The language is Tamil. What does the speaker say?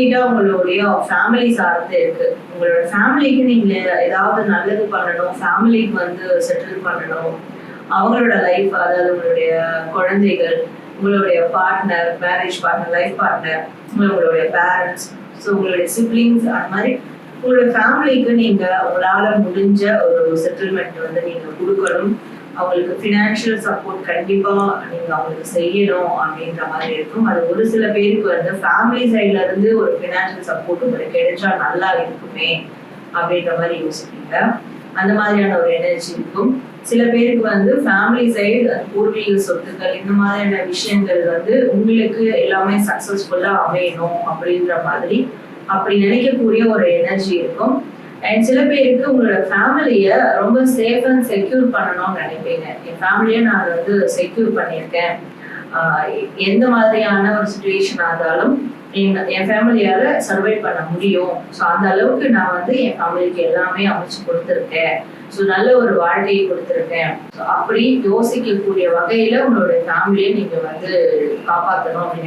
உங்களுடைய ஃபேமிலி சார்ந்து இருக்கு. உங்களோட ஃபேமிலிக்கு நீங்க ஏதாவது நல்லது பண்ணணும், ஃபேமிலிக்கு வந்து செட்டில் பண்ணணும். அவங்களோட லைஃப், அதாவது உங்களுடைய குழந்தைகள், உங்களுடைய partner, marriage partner, life partner, உங்களுடைய பேரண்ட்ஸ், ஸோ உங்களுடைய சிப்ளிங்ஸ், அந்த மாதிரி உங்களோட ஃபேமிலிக்கு நீங்க உங்களால முடிஞ்ச ஒரு செட்டில்மெண்ட் வந்து நீங்க கொடுக்கணும். அவங்களுக்கு ஃபினான்ஷியல் சப்போர்ட் கண்டிப்பா நீங்க அவங்களுக்கு செய்யணும் அப்படின்ற மாதிரி இருக்கும். அது ஒரு சில பேருக்கு வந்து ஃபேமிலி சைட்ல இருந்து ஒரு ஃபினான்ஷியல் சப்போர்ட் உங்களுக்கு கிடைச்சா நல்லா இருக்குமே அப்படின்ற மாதிரி யோசிப்பீங்க. அந்த மாதிரியான ஒரு எனர்ஜி இருக்கும். சில பேருக்கு வந்து ஃபேமிலி சைடு, பூர்வீக சொத்துக்கள், இந்த மாதிரியான விஷயங்கள் வந்து உங்களுக்கு எல்லாமே சக்சஸ்ஃபுல்லா அமையணும் அப்படின்ற மாதிரி அப்படி நினைக்கக்கூடிய ஒரு எனர்ஜி இருக்கும். அண்ட் சில பேருக்கு உங்களோட ஃபேமிலிய ரொம்ப சேஃப் அண்ட் செக்யூர் பண்ணணும்னு நினைப்பீங்க. என் ஃபேமிலியை நான் வந்து செக்யூர் பண்ணியிருக்கேன், எந்த மாதிரியான ஒரு சுச்சுவேஷன் ஆனாலும் என் ஃபேமிலியால சர்வை பண்ண முடியும். ஸோ அந்த அளவுக்கு நான் வந்து என் ஃபேமிலிக்கு எல்லாமே அமைச்சு கொடுத்துருக்கேன். ஸோ நல்ல ஒரு வாழ்க்கையை கொடுத்துருக்கேன். ஸோ அப்படி யோசிக்கக்கூடிய வகையில உங்களோட ஃபேமிலியை நீங்க வந்து காப்பாற்றணும் அப்படின்னு